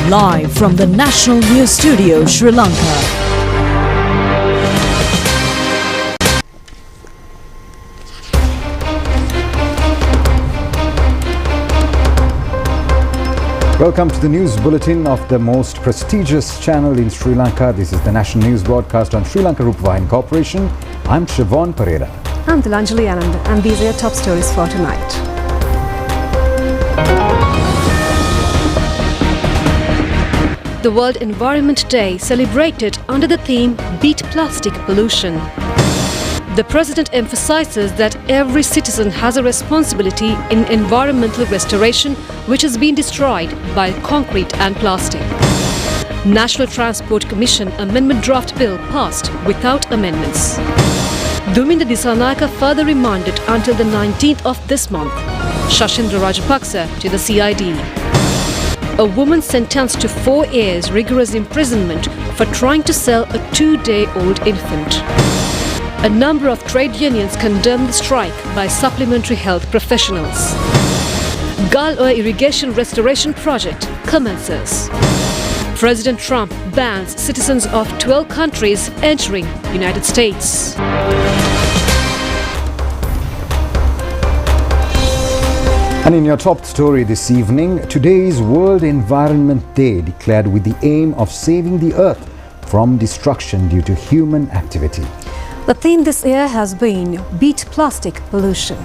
Live from the National News Studio, Sri Lanka. Welcome to the news bulletin of the most prestigious channel in Sri Lanka. This is the national news broadcast on Sri Lanka Rupavahini Corporation. I'm Siobhan Pereira. I'm Dilanjali Anand, and these are your top stories for tonight. The World Environment Day celebrated under the theme Beat Plastic Pollution. The President emphasizes that every citizen has a responsibility in environmental restoration which has been destroyed by concrete and plastic. National Transport Commission Amendment Draft Bill passed without amendments. Duminda Disanayaka further remanded until the 19th of this month. Shashindra Rajapaksa to the CID. A woman sentenced to 4 years rigorous imprisonment for trying to sell a 2-day-old infant. A number of trade unions condemned the strike by supplementary health professionals. Galwa Irrigation Restoration Project commences. President Trump bans citizens of 12 countries entering United States. And in your top story this evening, today is World Environment Day, declared with the aim of saving the earth from destruction due to human activity. The theme this year has been Beat Plastic Pollution.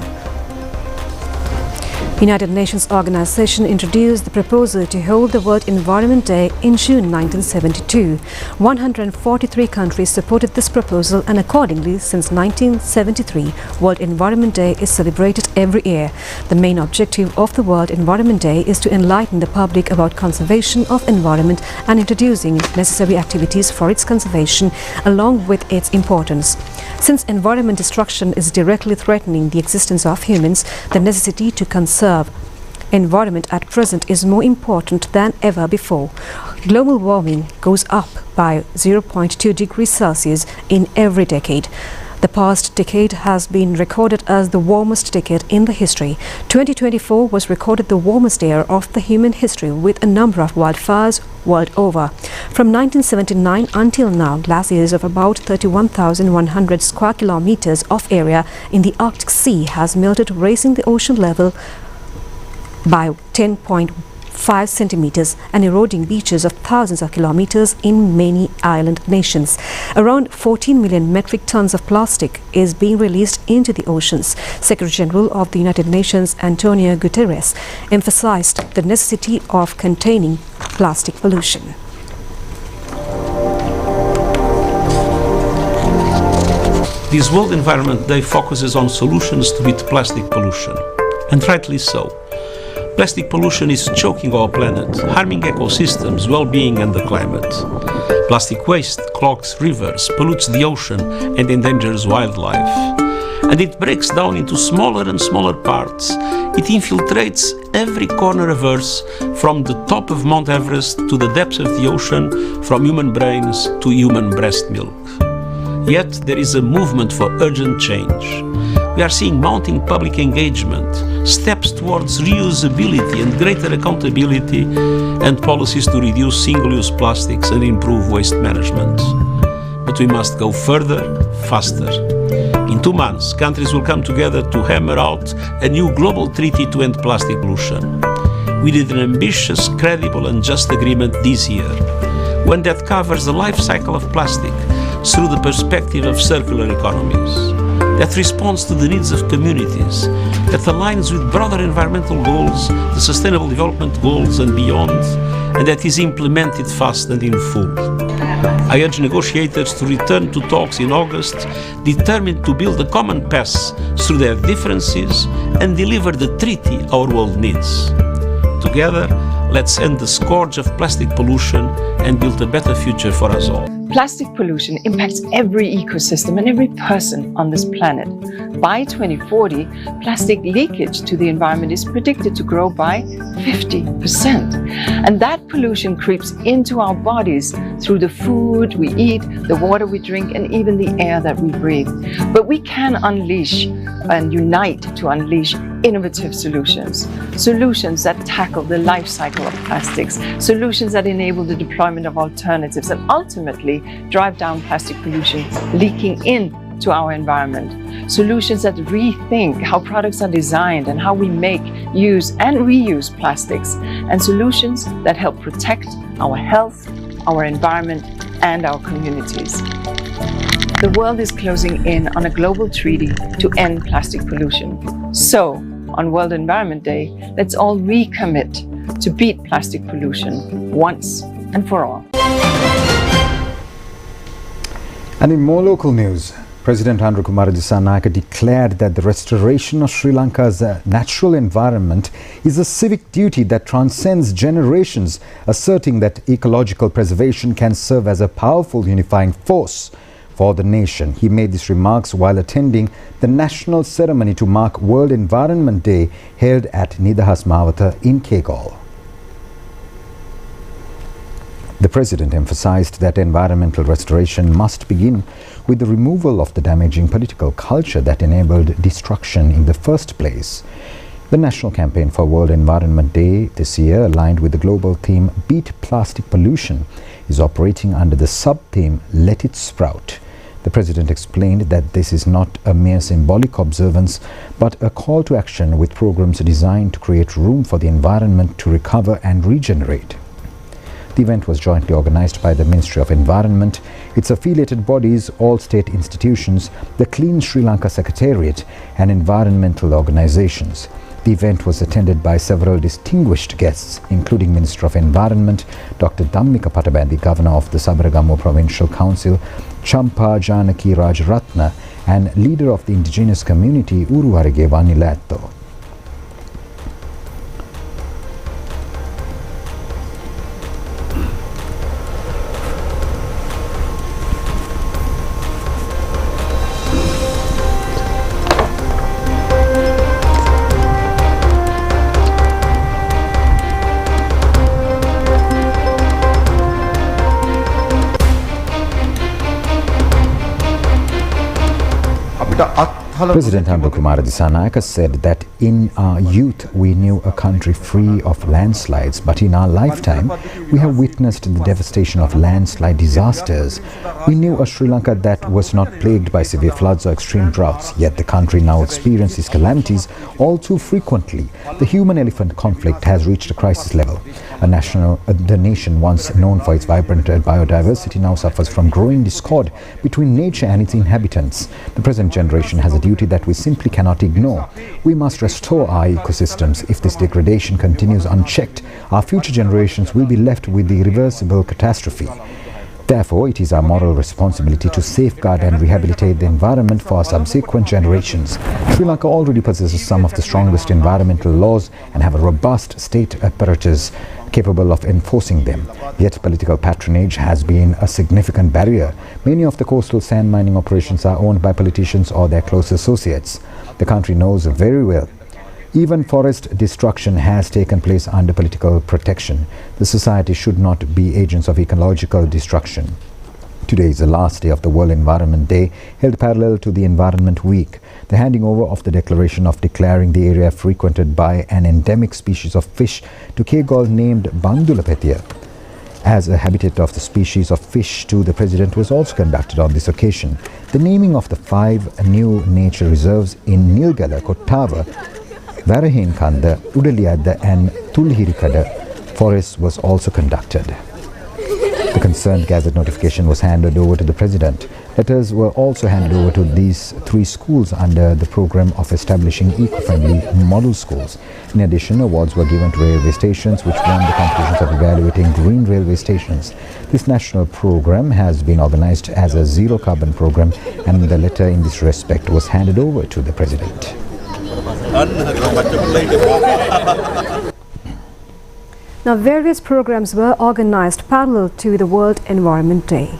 United Nations Organization introduced the proposal to hold the World Environment Day in June 1972. 143 countries supported this proposal, and accordingly, since 1973, World Environment Day is celebrated every year. The main objective of the World Environment Day is to enlighten the public about conservation of environment and introducing necessary activities for its conservation along with its importance. Since environment destruction is directly threatening the existence of humans, the necessity to conserve environment at present is more important than ever before. Global warming goes up by 0.2 degrees Celsius in every decade. The past decade has been recorded as the warmest decade in the history. 2024 was recorded the warmest year of the human history, with a number of wildfires world over. From 1979 until now, glaciers of about 31,100 square kilometers of area in the Arctic Sea has melted, raising the ocean level by 10.5 centimeters and eroding beaches of thousands of kilometers in many island nations. Around 14 million metric tons of plastic is being released into the oceans. Secretary General of the United Nations, Antonio Guterres, emphasized the necessity of containing plastic pollution. This World Environment Day focuses on solutions to beat plastic pollution, and rightly so. Plastic pollution is choking our planet, harming ecosystems, well-being and the climate. Plastic waste clogs rivers, pollutes the ocean and endangers wildlife. And it breaks down into smaller and smaller parts. It infiltrates every corner of Earth, from the top of Mount Everest to the depths of the ocean, from human brains to human breast milk. Yet there is a movement for urgent change. We are seeing mounting public engagement, steps towards reusability and greater accountability, and policies to reduce single-use plastics and improve waste management. But we must go further, faster. In 2 months, countries will come together to hammer out a new global treaty to end plastic pollution. We need an ambitious, credible and just agreement this year, one that covers the life cycle of plastic through the perspective of circular economies, that responds to the needs of communities, that aligns with broader environmental goals, the Sustainable Development Goals and beyond, and that is implemented fast and in full. I urge negotiators to return to talks in August, determined to build a common path through their differences and deliver the treaty our world needs. Together, let's end the scourge of plastic pollution and build a better future for us all. Plastic pollution impacts every ecosystem and every person on this planet. By 2040, plastic leakage to the environment is predicted to grow by 50%. And that pollution creeps into our bodies through the food we eat, the water we drink, and even the air that we breathe. But we can unleash and unite to unleash innovative solutions, solutions that tackle the life cycle of plastics, solutions that enable the deployment of alternatives and ultimately drive down plastic pollution leaking into our environment, solutions that rethink how products are designed and how we make, use and reuse plastics, and solutions that help protect our health, our environment and our communities. The world is closing in on a global treaty to end plastic pollution. So, on World Environment Day, let's all recommit to beat plastic pollution once and for all. And in more local news, President Andrakumara Dissanayake declared that the restoration of Sri Lanka's natural environment is a civic duty that transcends generations, asserting that ecological preservation can serve as a powerful unifying force for the nation. He made these remarks while attending the national ceremony to mark World Environment Day held at Nidahas Mawatha in Kegol. The President emphasized that environmental restoration must begin with the removal of the damaging political culture that enabled destruction in the first place. The national campaign for World Environment Day this year, aligned with the global theme Beat Plastic Pollution, is operating under the sub-theme Let It Sprout. The President explained that this is not a mere symbolic observance, but a call to action with programs designed to create room for the environment to recover and regenerate. The event was jointly organized by the Ministry of Environment, its affiliated bodies, all state institutions, the Clean Sri Lanka Secretariat and environmental organizations. The event was attended by several distinguished guests, including Minister of Environment, Dr. Dhammika Patabandi, Governor of the Sabaragamuwa Provincial Council, Champa Janaki Rajaratna, and leader of the indigenous community, Uruwarige Vanilatto. President Andrakumara Dissanayake said that in our youth we knew a country free of landslides, but in our lifetime we have witnessed the devastation of landslide disasters. We knew a Sri Lanka that was not plagued by severe floods or extreme droughts, yet the country now experiences calamities all too frequently. The human-elephant conflict has reached a crisis level. The nation, once known for its vibrant biodiversity, now suffers from growing discord between nature and its inhabitants. The present generation has a duty that we simply cannot ignore. We must restore our ecosystems. If this degradation continues unchecked, our future generations will be left with the irreversible catastrophe. Therefore, it is our moral responsibility to safeguard and rehabilitate the environment for our subsequent generations. Sri Lanka already possesses some of the strongest environmental laws and have a robust state apparatus capable of enforcing them. Yet political patronage has been a significant barrier. Many of the coastal sand mining operations are owned by politicians or their close associates. The country knows very well. Even forest destruction has taken place under political protection. The society should not be agents of ecological destruction. Today is the last day of the World Environment Day, held parallel to the Environment Week. The handing over of the declaration of declaring the area frequented by an endemic species of fish to Kegol named Bandulapetia as a habitat of the species of fish to the President was also conducted on this occasion. The naming of the 5 new nature reserves in Nilgala, Kottava, Varahinkanda, Udaliyadda and Tulhirikada forests was also conducted. The concerned gazette notification was handed over to the President. Letters were also handed over to these 3 schools under the program of establishing eco-friendly model schools. In addition, awards were given to railway stations which won the competitions of evaluating green railway stations. This national program has been organized as a zero carbon program, and the letter in this respect was handed over to the President. Now, various programs were organized parallel to the World Environment Day.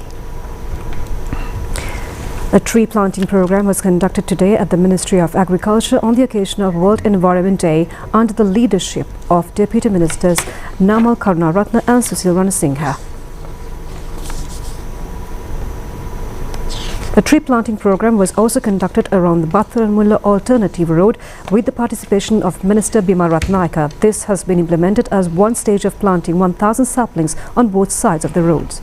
A tree planting program was conducted today at the Ministry of Agriculture on the occasion of World Environment Day under the leadership of Deputy Ministers Namal Karunaratne and Susil Ranasinghe. A tree planting program was also conducted around the Batharamulla Alternative Road with the participation of Minister Bima Ratnayaka. This has been implemented as one stage of planting 1,000 saplings on both sides of the roads.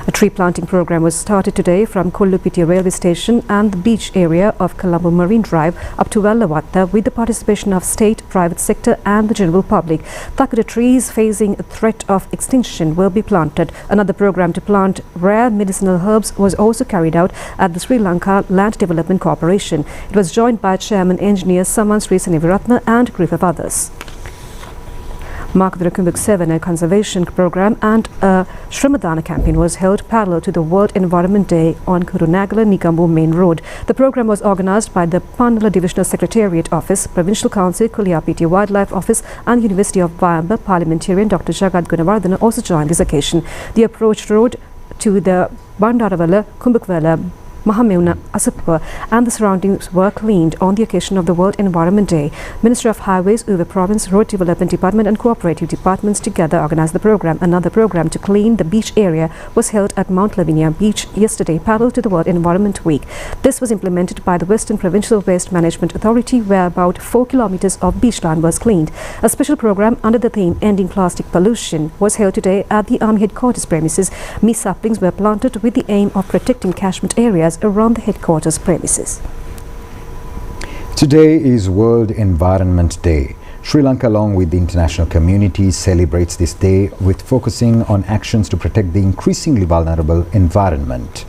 A tree planting program was started today from Kollupitiya railway station and the beach area of Colombo Marine Drive up to Vellavatta with the participation of state, private sector and the general public. Takura trees facing a threat of extinction will be planted. Another program to plant rare medicinal herbs was also carried out at the Sri Lanka Land Development Corporation. It was joined by Chairman Engineer Saman Sri Seniviratna and a group of others. Makadura Kumbuk Sevena conservation program and a Shramadana campaign was held parallel to the World Environment Day on Kurunagala Nigambu Main Road. The program was organized by the Pandala Divisional Secretariat Office, Provincial Council, Kuliapiti Wildlife Office and University of Vayamba. Parliamentarian Dr. Jagat Gunawardena also joined this occasion. The approach road to the Bandaravalla, Kumbukwela, Mahamuna, Asapur and the surroundings were cleaned on the occasion of the World Environment Day. Ministry of Highways, Uva Province, Road Development Department and Cooperative Departments together organized the program. Another program to clean the beach area was held at Mount Lavinia Beach yesterday, parallel to the World Environment Week. This was implemented by the Western Provincial Waste Management Authority, where about 4 kilometers of beachland was cleaned. A special program under the theme Ending Plastic Pollution was held today at the Army Headquarters premises. Saplings were planted with the aim of protecting catchment areas around the headquarters premises. Today is World Environment Day. Sri Lanka, along with the international community, celebrates this day with focusing on actions to protect the increasingly vulnerable environment.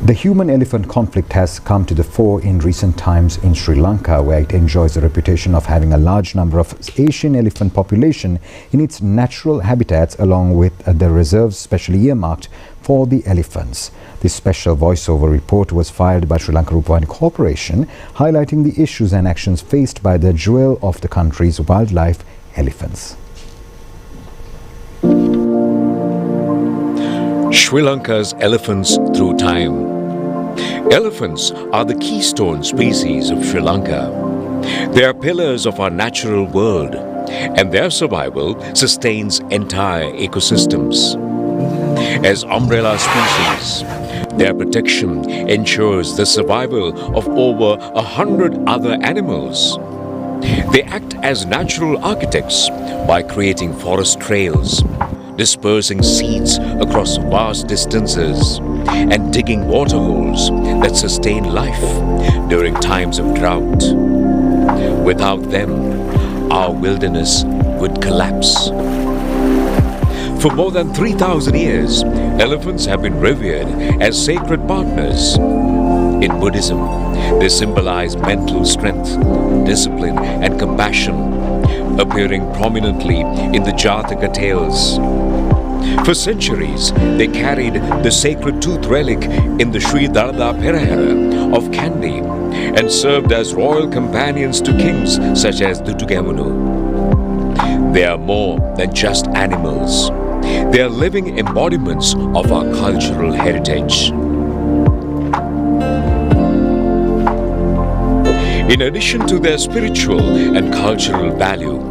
The human-elephant conflict has come to the fore in recent times in Sri Lanka, where it enjoys a reputation of having a large number of Asian elephant population in its natural habitats, along with the reserves specially earmarked for the elephants. This special voiceover report was filed by ChannelEye Rupavahini Corporation, highlighting the issues and actions faced by the jewel of the country's wildlife, elephants. Sri Lanka's elephants through time. Elephants are the keystone species of Sri Lanka. They are pillars of our natural world, and their survival sustains entire ecosystems. As umbrella species, their protection ensures the survival of over 100 other animals. They act as natural architects by creating forest trails, dispersing seeds across vast distances, and digging water holes that sustain life during times of drought. Without them, our wilderness would collapse. For more than 3,000 years, elephants have been revered as sacred partners. In Buddhism, they symbolize mental strength, discipline, and compassion, appearing prominently in the Jataka tales. For centuries, they carried the sacred tooth relic in the Sri Darada Perahera of Kandy and served as royal companions to kings such as Dutugamunu. They are more than just animals. They are living embodiments of our cultural heritage. In addition to their spiritual and cultural value,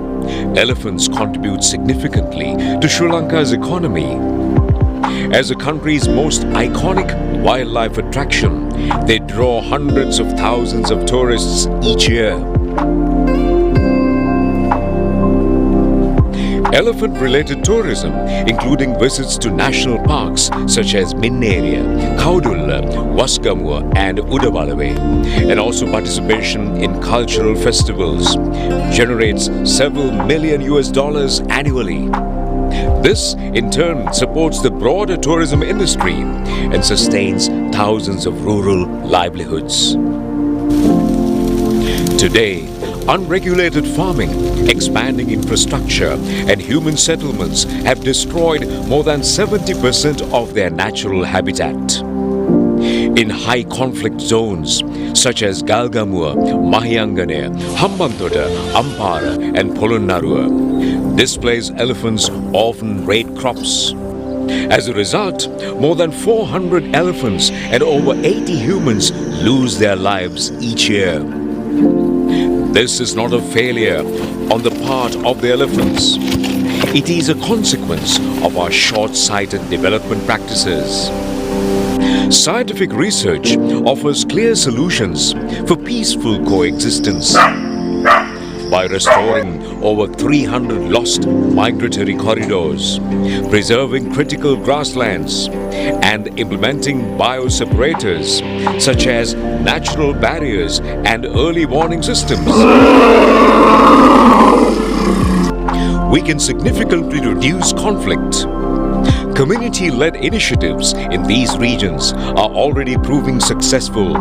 elephants contribute significantly to Sri Lanka's economy. As the country's most iconic wildlife attraction, they draw hundreds of thousands of tourists each year. Elephant-related tourism, including visits to national parks such as Minneria, Kaudulla, Wasgamua and Udawalawe, and also participation in cultural festivals, generates several million US dollars annually. This, in turn, supports the broader tourism industry and sustains thousands of rural livelihoods. Today, unregulated farming, expanding infrastructure, and human settlements have destroyed more than 70% of their natural habitat. In high conflict zones such as Galgamua, Mahiyangane, Hambantota, Ampara, and Polonnaruwa, displaced elephants often raid crops. As a result, more than 400 elephants and over 80 humans lose their lives each year. This is not a failure on the part of the elephants. It is a consequence of our short-sighted development practices. Scientific research offers clear solutions for peaceful coexistence. By restoring over 300 lost migratory corridors, preserving critical grasslands, and implementing bioseparators such as natural barriers and early warning systems, we can significantly reduce conflict. Community-led initiatives in these regions are already proving successful,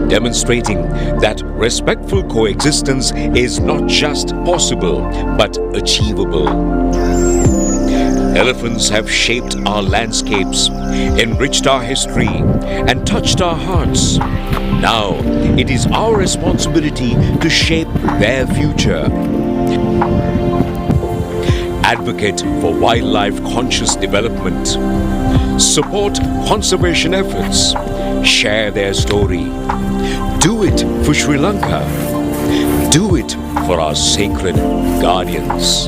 demonstrating that respectful coexistence is not just possible but achievable. Elephants have shaped our landscapes, enriched our history, and touched our hearts. Now, it is our responsibility to shape their future. Advocate for wildlife-conscious development. Support conservation efforts. Share their story. Do it for Sri Lanka. Do it for our sacred guardians.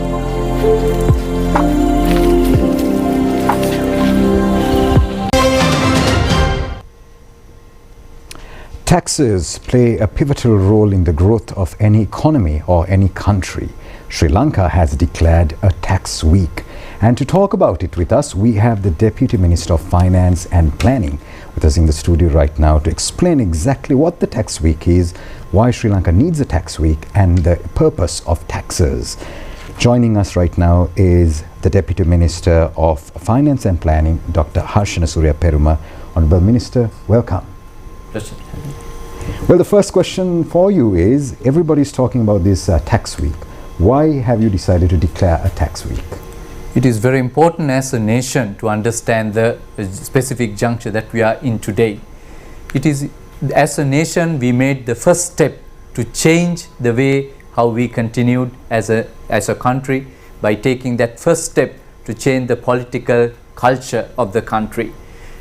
Taxes play a pivotal role in the growth of any economy or any country. Sri Lanka has declared a tax week. And to talk about it with us, we have the Deputy Minister of Finance and Planning with us in the studio right now to explain exactly what the tax week is, why Sri Lanka needs a tax week, and the purpose of taxes. Joining us right now is the Deputy Minister of Finance and Planning, Dr. Harshana Surya Peruma. Honorable Minister, welcome. Well, the first question for you is, everybody's talking about this tax week. Why have you decided to declare a tax week? It is very important as a nation to understand the specific juncture that we are in today. It is, as a nation, we made the first step to change the way how we continued as a country by taking that first step to change the political culture of the country.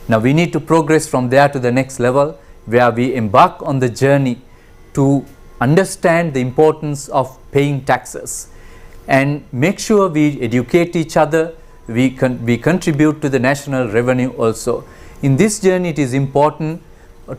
Now we need to progress from there to the next level, where we embark on the journey to understand the importance of paying taxes and make sure we educate each other, we contribute to the national revenue also. In this journey, it is important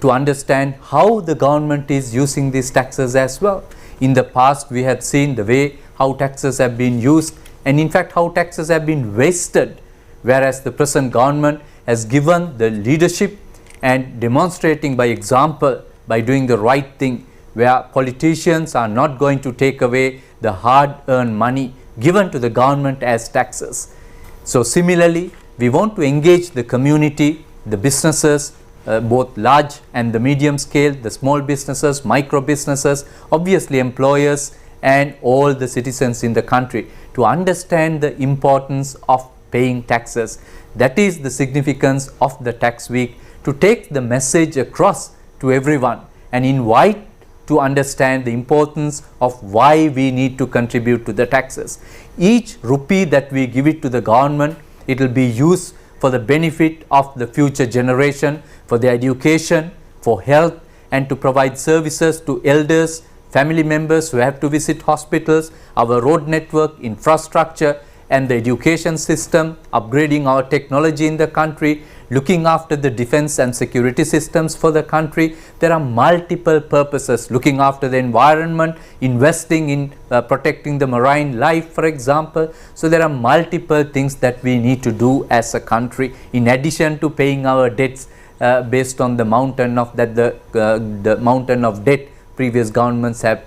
to understand how the government is using these taxes as well. In the past, we had seen the way how taxes have been used, and in fact how taxes have been wasted, whereas the present government has given the leadership and demonstrating by example by doing the right thing, where politicians are not going to take away the hard-earned money given to the government as taxes. So similarly, we want to engage the community, the businesses, both large and the medium scale, the small businesses, micro businesses, obviously employers, and all the citizens in the country to understand the importance of paying taxes. That is the significance of the tax week, to take the message across to everyone and invite to understand the importance of why we need to contribute to the taxes. Each rupee that we give it to the government, it will be used for the benefit of the future generation, for their education, for health, and to provide services to elders, family members who have to visit hospitals, our road network, infrastructure, and the education system, upgrading our technology in the country, looking after the defense and security systems for the country. There are multiple purposes, looking after the environment, investing in protecting the marine life, for example. So there are multiple things that we need to do as a country, in addition to paying our debts based on the mountain of that the mountain of debt previous governments have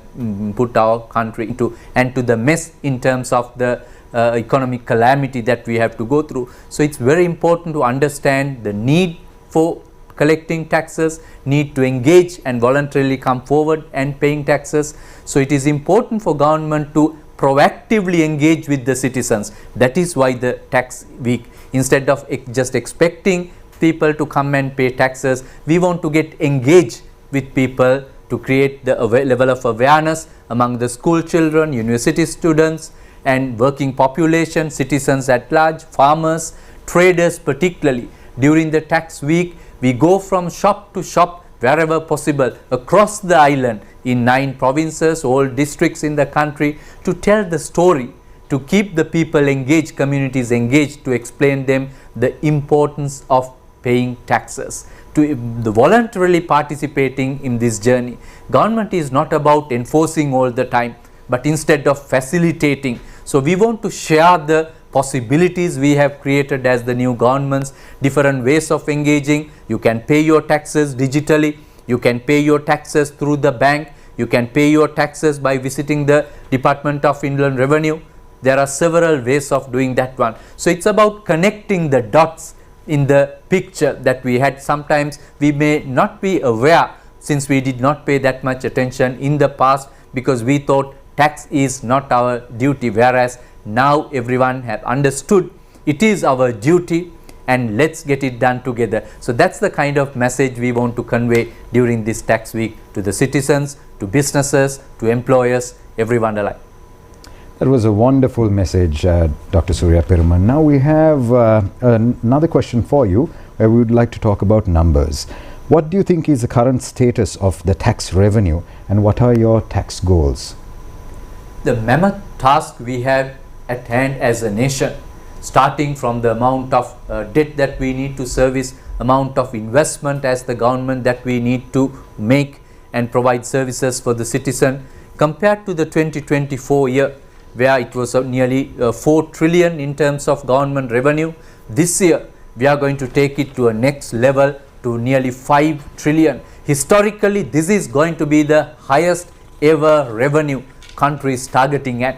put our country into, and to the mess in terms of the economic calamity that we have to go through. So it's very important to understand the need for collecting taxes, need to engage and voluntarily come forward and paying taxes. So it is important for government to proactively engage with the citizens. That is why the tax week, instead of just expecting people to come and pay taxes, we want to get engaged with people to create the level of awareness among the school children, university students, and working population, citizens at large, farmers, traders particularly. During the tax week, we go from shop to shop wherever possible across the island in 9 provinces, all districts in the country, to tell the story, to keep the people engaged, communities engaged, to explain them the importance of paying taxes. to the voluntarily participating in this journey. Government is not about enforcing all the time, but instead of facilitating. So we want to share the possibilities we have created as the new governments, different ways of engaging. You can pay your taxes digitally, you can pay your taxes through the bank, you can pay your taxes by visiting the Department of Inland Revenue. There are several ways of doing that one. So it's about connecting the dots in the picture that we had. Sometimes we may not be aware, since we did not pay that much attention in the past, because we thought tax is not our duty, whereas now everyone have understood it is our duty, and let's get it done together. So that's the kind of message we want to convey during this tax week to the citizens, to businesses, to employers, everyone alike. That was a wonderful message, Dr. Surya Perumal. Now we have another question for you, where we would like to talk about numbers. What do you think is the current status of the tax revenue, and what are your tax goals? The mammoth task we have at hand as a nation, starting from the amount of debt that we need to service, amount of investment as the government that we need to make and provide services for the citizen, compared to the 2024 year, where it was nearly 4 trillion in terms of government revenue. This year we are going to take it to a next level, to nearly 5 trillion. Historically, this is going to be the highest ever revenue country is targeting at.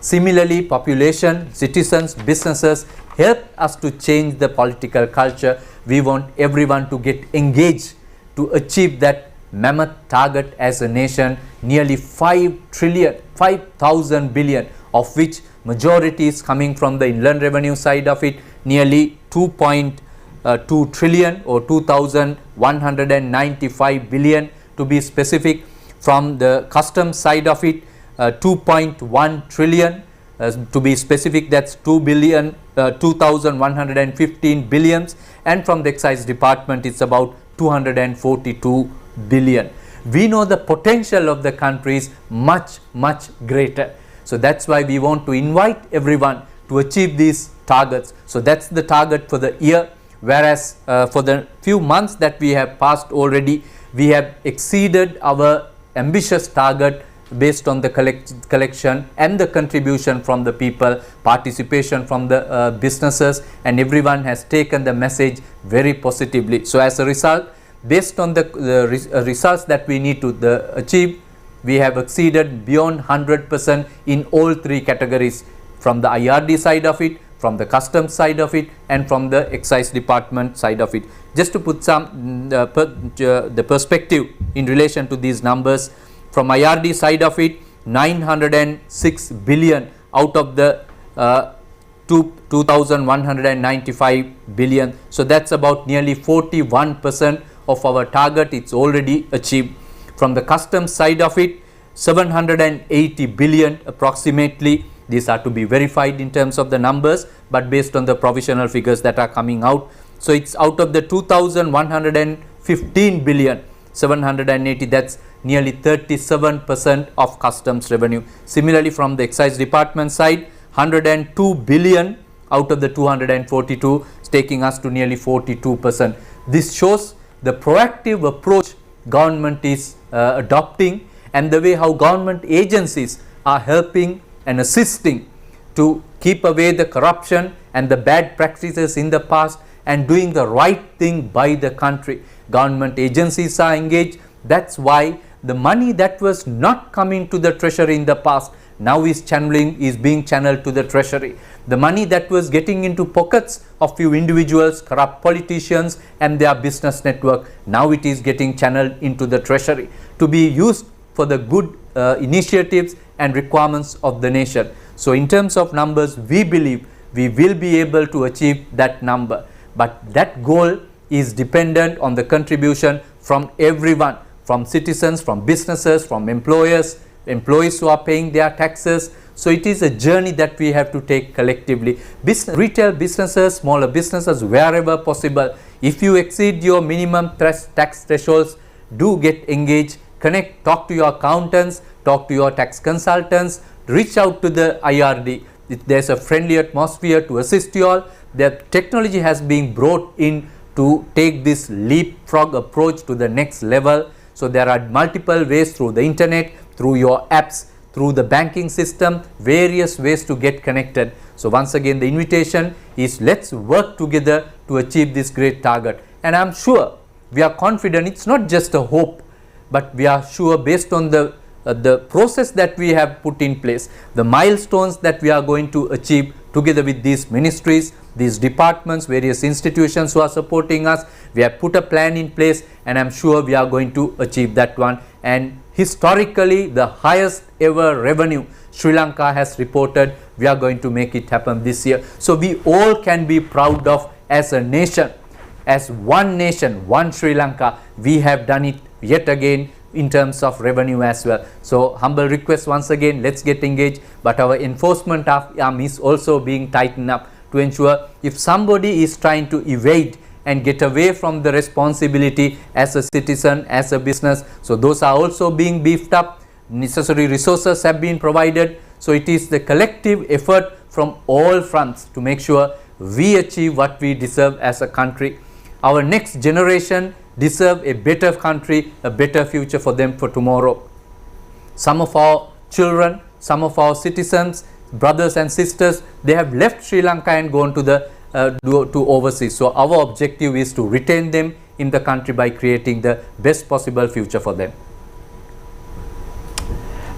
Similarly, population, citizens, businesses help us to change the political culture. We want everyone to get engaged to achieve that mammoth target as a nation, nearly 5 trillion, 5,000 billion, of which majority is coming from the inland revenue side of it, nearly 2.2 trillion or 2,195 billion to be specific. From the customs side of it, 2.1 trillion to be specific, that's 2,115 billions, and from the excise department it's about 242 billion. We know the potential of the country is much greater. So that's why we want to invite everyone to achieve these targets. So that's the target for the year, whereas for the few months that we have passed already, we have exceeded our ambitious target based on the collection and the contribution from the people, participation from the businesses, and everyone has taken the message very positively. So as a result, based on the results that we need to achieve, we have exceeded beyond 100% in all three categories, from the IRD side of it, from the customs side of it, and from the excise department side of it. Just to put some the perspective in relation to these numbers, from IRD side of it, 906 billion out of the 2,195 billion. So that's about nearly 41% of our target. It's already achieved. From the customs side of it, 780 billion approximately. These are to be verified in terms of the numbers, but based on the provisional figures that are coming out. So it's out of the 2,115 billion, 780, that's nearly 37% of customs revenue. Similarly, from the excise department side, 102 billion out of the 242, taking us to nearly 42%. This shows the proactive approach government is adopting, and the way how government agencies are helping and assisting to keep away the corruption and the bad practices in the past, and doing the right thing by the country. Government agencies are engaged. That's why the money that was not coming to the treasury in the past now is being channeled to the treasury. The money that was getting into pockets of few individuals, corrupt politicians and their business network, now it is getting channeled into the treasury to be used for the good initiatives and requirements of the nation. So in terms of numbers, we believe we will be able to achieve that number, but that goal is dependent on the contribution from everyone, from citizens, from businesses, from employees who are paying their taxes. So it is a journey that we have to take collectively. Retail businesses, smaller businesses, wherever possible, if you exceed your minimum tax thresholds, do get engaged, connect, talk to your accountants, talk to your tax consultants, reach out to the IRD. There's a friendly atmosphere to assist you all. The technology has been brought in to take this leapfrog approach to the next level. So there are multiple ways through the internet, through your apps, through the banking system, various ways to get connected. So once again, the invitation is, let's work together to achieve this great target. And I'm sure, we are confident, it's not just a hope, but we are sure based on the process that we have put in place, the milestones that we are going to achieve together with these ministries, these departments, various institutions who are supporting us. We have put a plan in place, and I'm sure we are going to achieve that one. And historically, the highest ever revenue Sri Lanka has reported, we are going to make it happen this year. So we all can be proud of, as a nation, as one nation, one Sri Lanka, we have done it yet again in terms of revenue as well. So humble request once again, let's get engaged, but our enforcement arm is also being tightened up to ensure if somebody is trying to evade and get away from the responsibility as a citizen, as a business, so those are also being beefed up. Necessary resources have been provided. So it is the collective effort from all fronts to make sure we achieve what we deserve as a country. Our next generation deserve a better country, a better future for them for tomorrow. Some of our children, some of our citizens, brothers and sisters, they have left Sri Lanka and gone to the to overseas. So our objective is to retain them in the country by creating the best possible future for them.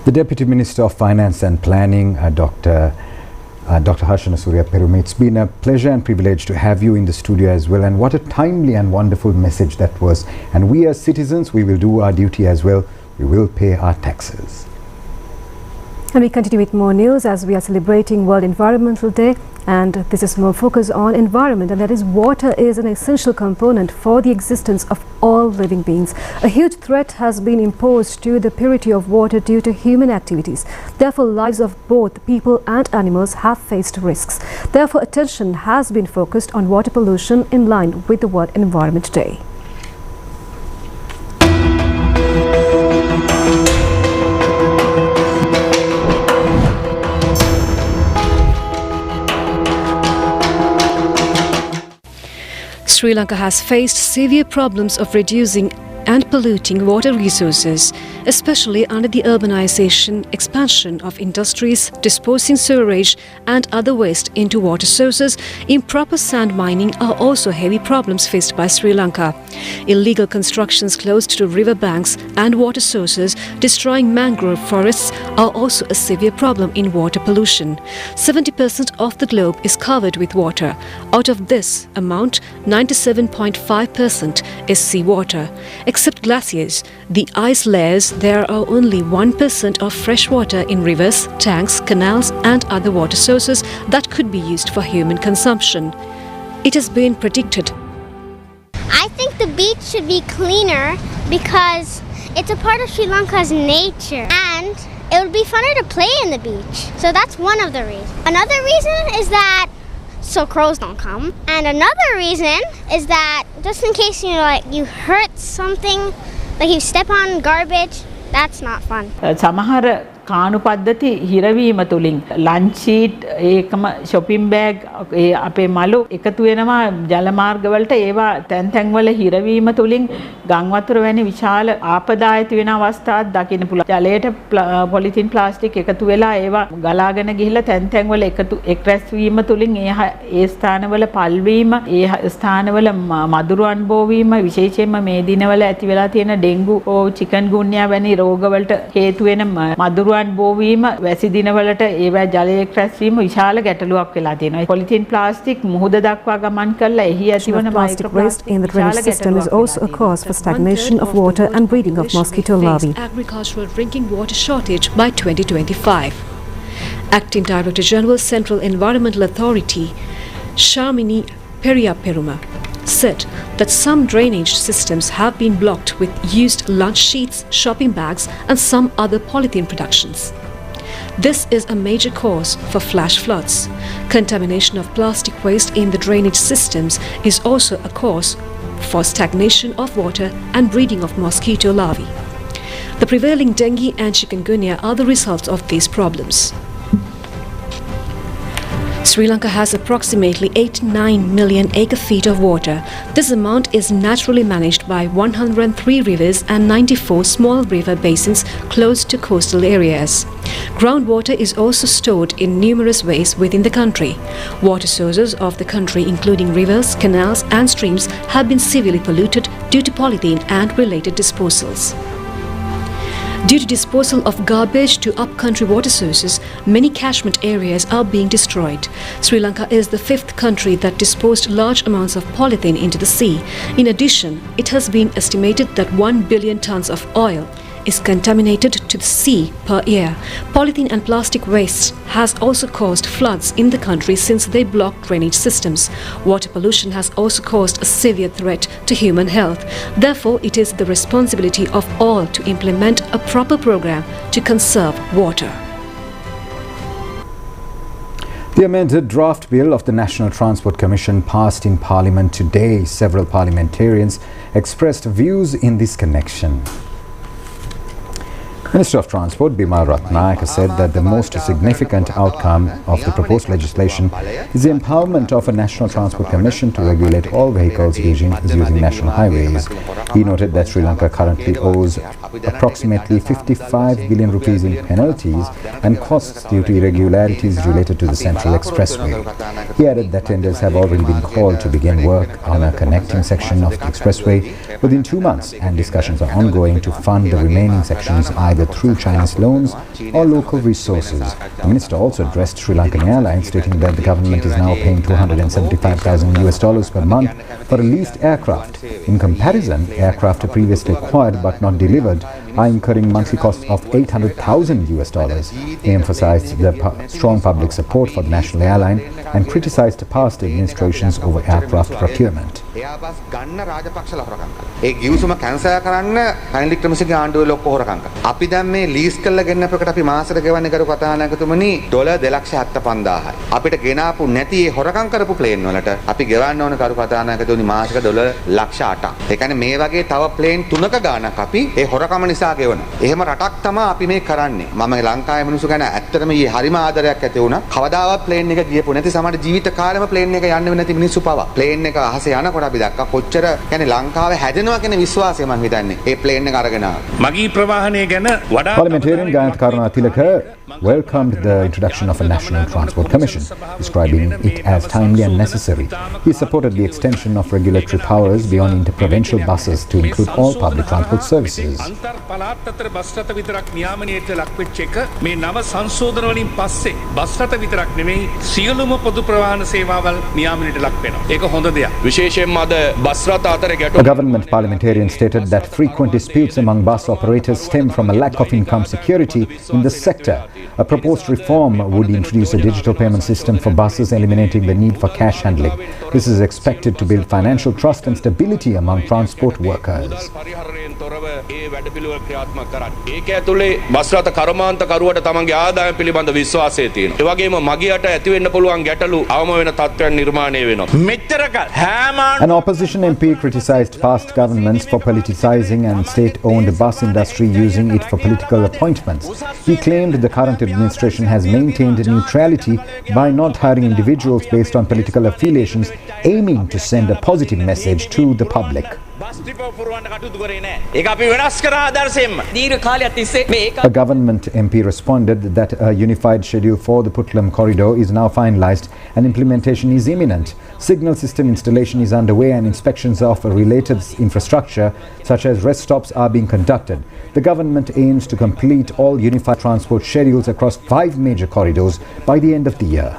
The Deputy Minister of Finance and Planning, Dr. Harshana Surya Perume, it's been a pleasure and privilege to have you in the studio as well, and what a timely and wonderful message that was. And we as citizens, we will do our duty as well. We will pay our taxes. And we continue with more news as we are celebrating World Environmental Day, and this is more focus on environment, and that is water is an essential component for the existence of all living beings. A huge threat has been imposed to the purity of water due to human activities. Therefore, lives of both people and animals have faced risks. Therefore, attention has been focused on water pollution in line with the World Environment Day. Sri Lanka has faced severe problems of reducing and polluting water resources, especially under the urbanization, expansion of industries, disposing sewerage and other waste into water sources. Improper sand mining are also heavy problems faced by Sri Lanka. Illegal constructions close to river banks and water sources, destroying mangrove forests, are also a severe problem in water pollution. 70% of the globe is covered with water. Out of this amount, 97.5% is seawater. Except glaciers, the ice layers, there are only 1% of fresh water in rivers, tanks, canals and other water sources that could be used for human consumption. It has been predicted. I think the beach should be cleaner because it's a part of Sri Lanka's nature and it would be funner to play in the beach. So that's one of the reasons. Another reason is that so crows don't come. And another reason is that just in case you hurt something, like you step on garbage, that's not fun. සමහර කාණු පද්ධති හිරවීම තුලින් lunch sheet ඒකම shopping bag ඒ අපේ මලු එකතු වෙනවා ජල මාර්ග වලට ඒවා තැන් තැන් වල හිරවීම තුලින් ගම් වතුර වැනි විශාල ආපදා ඇති වෙන අවස්ථාත් දකින්න පුළුවන්. ජලයට පොලිතින් ප්ලාස්ටික් එකතු වෙලා ඒවා ගලාගෙන ගිහිල්ලා තැන් තැන් වල එකතු එක්රැස් වීම තුලින් ඒ ස්ථානවල පල්වීම ඒ ස්ථානවල මදුරුවන් බෝවීම විශේෂයෙන්ම මේ දිනවල ඇති වෙලා තියෙන ඩෙන්ගු චිකන්ගුන්යා වැනි රෝගවලට හේතු වෙන මදුරුවන් බෝවීම වැසි දිනවලට ඒවා ජලයේ රැස්වීම විශාල ගැටලුවක් වෙලා තියෙනවා. පොලිතින් ප්ලාස්ටික් මුහුද දක්වා ගමන් කරලා එහි ඇතිවන plastic waste in the drainage system is also a cause for stagnation of water and breeding of mosquito larvae. Agricultural drinking water shortage by 2025. Acting Director General Central Environmental Authority Shamini Peruma said that some drainage systems have been blocked with used lunch sheets, shopping bags and some other polythene productions. This is a major cause for flash floods. Contamination of plastic waste in the drainage systems is also a cause for stagnation of water and breeding of mosquito larvae. The prevailing dengue and chikungunya are the results of these problems. Sri Lanka has approximately 89 million acre-feet of water. This amount is naturally managed by 103 rivers and 94 small river basins close to coastal areas. Groundwater is also stored in numerous ways within the country. Water sources of the country, including rivers, canals and streams, have been severely polluted due to polythene and related disposals. Due to disposal of garbage to upcountry water sources, many catchment areas are being destroyed. Sri Lanka is the fifth country that disposed large amounts of polythene into the sea. In addition, it has been estimated that 1 billion tons of oil is contaminated to the sea per year. Polythene and plastic waste has also caused floods in the country since they block drainage systems. Water pollution has also caused a severe threat to human health. Therefore, it is the responsibility of all to implement a proper program to conserve water. The amended draft bill of the National Transport Commission passed in Parliament today. Several parliamentarians expressed views in this connection. Minister of Transport Bimal Ratnayake said that the most significant outcome of the proposed legislation is the empowerment of a National Transport Commission to regulate all vehicles using national highways. He noted that Sri Lanka currently owes approximately 55 billion rupees in penalties and costs due to irregularities related to the Central Expressway. He added that tenders have already been called to begin work on a connecting section of the expressway within 2 months, and discussions are ongoing to fund the remaining sections either through Chinese loans or local resources. The minister also addressed Sri Lankan Airlines, stating that the government is now paying $275,000 per month for a leased aircraft. In comparison, aircraft previously acquired but not delivered are incurring monthly costs of $800,000. He emphasized the strong public support for the national airline and criticized past administrations over aircraft procurement. දැන් මේ lease කරලා ගෙන්නපෙකට අපි මාසෙට ගෙවන්නේ කරු කතානායකතුමනි dollar 2,75,000යි. අපිට ගෙනාපු නැති ඒ හොරකම් කරපු ප්ලේන් වලට අපි ගෙවන්න ඕන කරු කතානායකතුමනි මාසෙක ඩොලර් 1,08,000ක්. ඒ කියන්නේ මේ වගේ තව ප්ලේන් 3ක ගාණක් අපි ඒ හොරකම නිසා ගෙවනවා. එහෙම රටක් තමයි අපි මේ කරන්නේ. මම ලංකාවේ මිනිස්සු ගැන ඇත්තටම ඊ හරිම ආදරයක් ඇති වුණා. කවදාවත් ප්ලේන් එක ගියපු නැති සමහර ජීවිත කාලෙම ප්ලේන් එක යන්න නැති මිනිස්සු පවා. ප්ලේන් එක අහසේ යනකොට අපි දැක්කා කොච්චර කියන්නේ ලංකාවේ හැදෙනවා කියන විශ්වාසය මම හිතන්නේ. ඒ ප්ලේන් එක අරගෙන මගී ප්‍රවාහනය ගැන Parliamentarian Gayant Karuna Tilaka welcomed the introduction of a National Transport Commission, describing it as timely and necessary. He supported the extension of regulatory powers beyond interprovincial buses to include all public transport services. A government parliamentarian stated that frequent disputes among bus operators stem from a lack of income security in the sector. A proposed reform would introduce a digital payment system for buses, eliminating the need for cash handling. This is expected to build financial trust and stability among transport workers. An opposition MP criticized past governments for politicizing and state-owned bus industry, using it for political appointments. He claimed the current administration has maintained neutrality by not hiring individuals based on political affiliations, aiming to send a positive message to the public. A government MP responded that a unified schedule for the Putlam corridor is now finalized and implementation is imminent. Signal system installation is underway and inspections of related infrastructure such as rest stops are being conducted. The government aims to complete all unified transport schedules across 5 major corridors by the end of the year.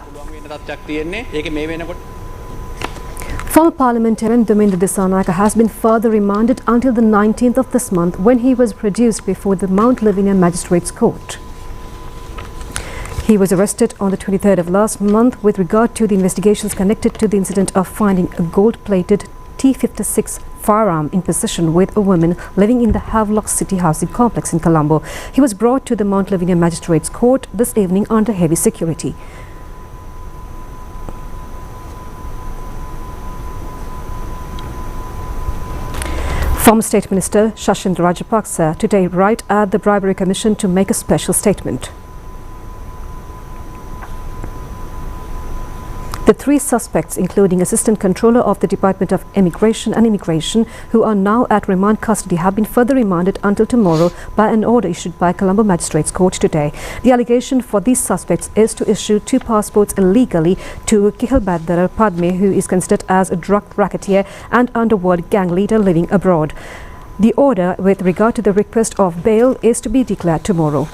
Former parliamentarian Dominda Disanayake has been further remanded until the 19th of this month, when he was produced before the Mount Lavinia Magistrates Court. He was arrested on the 23rd of last month with regard to the investigations connected to the incident of finding a gold-plated T-56 firearm in possession with a woman living in the Havelock City housing complex in Colombo. He was brought to the Mount Lavinia Magistrates Court this evening under heavy security. Former State Minister Shashindra Rajapaksa today arrived at the Bribery Commission to make a special statement. The three suspects, including Assistant Controller of the Department of Immigration and Immigration, who are now at remand custody, have been further remanded until tomorrow by an order issued by Colombo Magistrates Court today. The allegation for these suspects is to issue 2 passports illegally to Kihalbadara Padme, who is considered as a drug racketeer and underworld gang leader living abroad. The order with regard to the request of bail is to be declared tomorrow.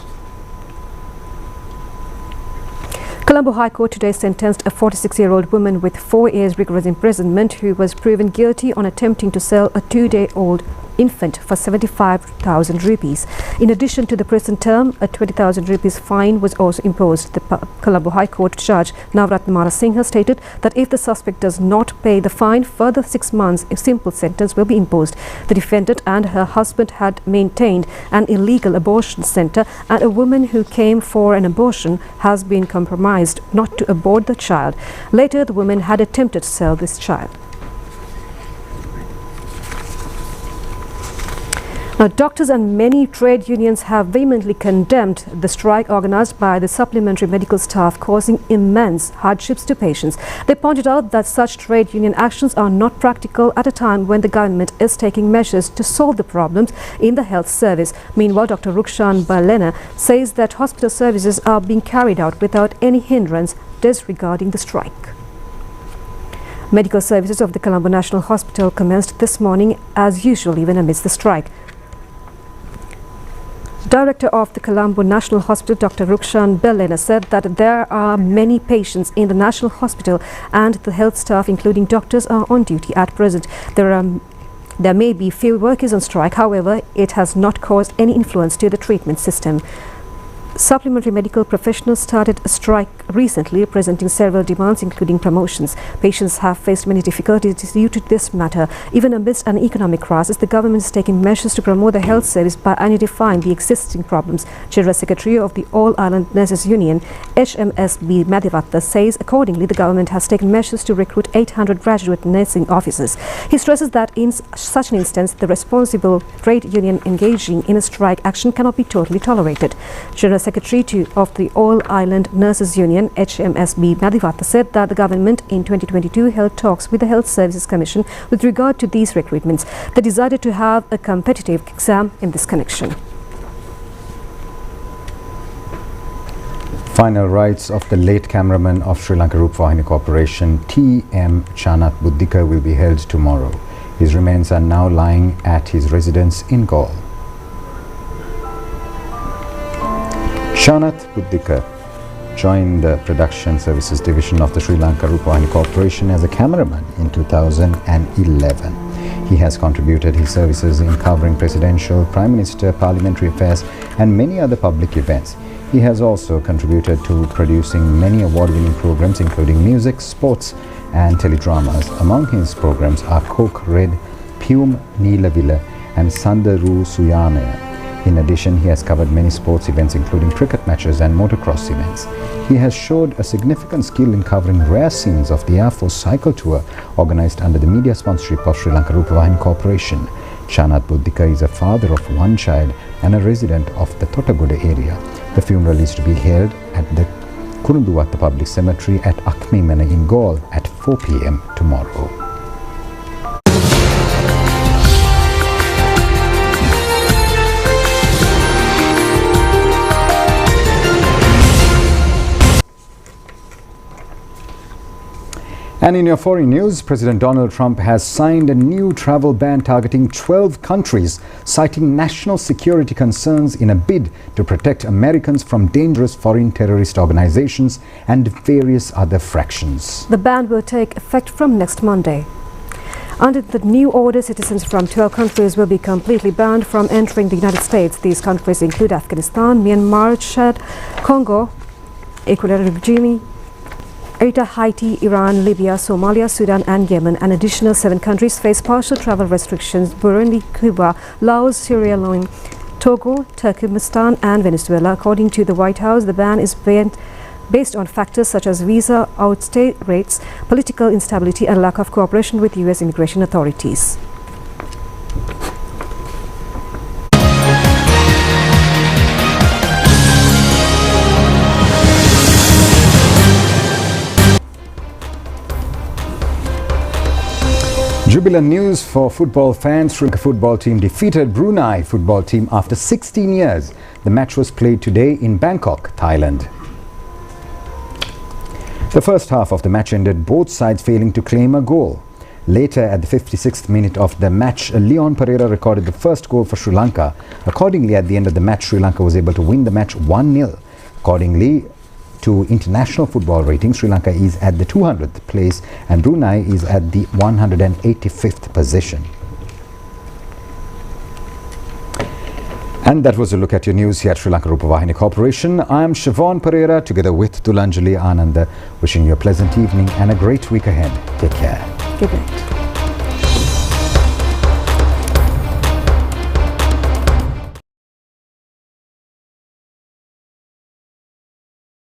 Colombo High Court today sentenced a 46-year-old woman with 4 years rigorous imprisonment who was proven guilty on attempting to sell a 2-day-old infant for 75,000 rupees. In addition to the prison term, a 20,000 rupees fine was also imposed. The Colombo High Court judge Navratna Marasinghe stated that if the suspect does not pay the fine, further 6 months a simple sentence will be imposed. The defendant and her husband had maintained an illegal abortion center, and a woman who came for an abortion has been compromised not to abort the child. Later, the woman had attempted to sell this child. Now, doctors and many trade unions have vehemently condemned the strike organized by the supplementary medical staff, causing immense hardships to patients. They pointed out that such trade union actions are not practical at a time when the government is taking measures to solve the problems in the health service. Meanwhile, Dr. Rukshan Balena says that hospital services are being carried out without any hindrance, disregarding the strike. Medical services of the Colombo National Hospital commenced this morning as usual, even amidst the strike. Director of the Colombo National Hospital, Dr. Rukshan Balena, said that there are many patients in the National Hospital and the health staff, including doctors, are on duty at present. There may be few workers on strike, however, it has not caused any influence to the treatment system. Supplementary medical professionals started a strike recently, presenting several demands, including promotions. Patients have faced many difficulties due to this matter. Even amidst an economic crisis, the government is taking measures to promote the health service by identifying the existing problems. General Secretary of the All Ireland Nurses Union, HMSB Madhivatta, says accordingly the government has taken measures to recruit 800 graduate nursing officers. He stresses that in such an instance, the responsible trade union engaging in a strike action cannot be totally tolerated. General Secretary of the All Ireland Nurses Union, HMSB Madhivatta, said that the government in 2022 held talks with the Health Services Commission with regard to these recruitments. They decided to have a competitive exam in this connection. Final rites of the late cameraman of Sri Lanka Rupavahini Corporation, T.M. Chanat Buddhika, will be held tomorrow. His remains are now lying at his residence in Galle. Chanat Buddhika joined the production services division of the Sri Lanka Rupavahini Corporation as a cameraman in 2011. He has contributed his services in covering presidential, prime minister, parliamentary affairs and many other public events. He has also contributed to producing many award-winning programs including music, sports and teledramas. Among his programs are Coke Red, Pium Neelavila and Sandaru Suyame. In addition, he has covered many sports events including cricket matches and motocross events. He has showed a significant skill in covering rare scenes of the Air Force cycle tour organized under the media sponsorship of Sri Lanka Rupavahini Corporation. Chanat Buddhika is a father of 1 child and a resident of the Totagoda area. The funeral is to be held at the Kurunduwatta Public Cemetery at Akmimena in Galle at 4 p.m. tomorrow. And in your foreign news, President Donald Trump has signed a new travel ban targeting 12 countries, citing national security concerns in a bid to protect Americans from dangerous foreign terrorist organizations and various other fractions. The ban will take effect from next Monday. Under the new order, citizens from 12 countries will be completely banned from entering the United States. These countries include Afghanistan, Myanmar, Chad, Congo, Equatorial Guinea, Haiti, Iran, Libya, Somalia, Sudan and Yemen. An additional 7 countries face partial travel restrictions: Burundi, Cuba, Laos, Sierra Leone, Togo, Turkmenistan and Venezuela. According to the White House, the ban is based on factors such as visa outstay rates, political instability and lack of cooperation with U.S. immigration authorities. Jubilant news for football fans. Sri Lanka football team defeated Brunei football team after 16 years. The match was played today in Bangkok, Thailand. The first half of the match ended both sides failing to claim a goal. Later, at the 56th minute of the match, Leon Pereira recorded the first goal for Sri Lanka. Accordingly, at the end of the match, Sri Lanka was able to win the match 1-0. Accordingly to international football rating, Sri Lanka is at the 200th place and Brunei is at the 185th position. And that was a look at your news here at Sri Lanka Rupavahini Corporation. I am Siobhan Pereira together with Tulanjali Ananda, wishing you a pleasant evening and a great week ahead. Take care. Good night.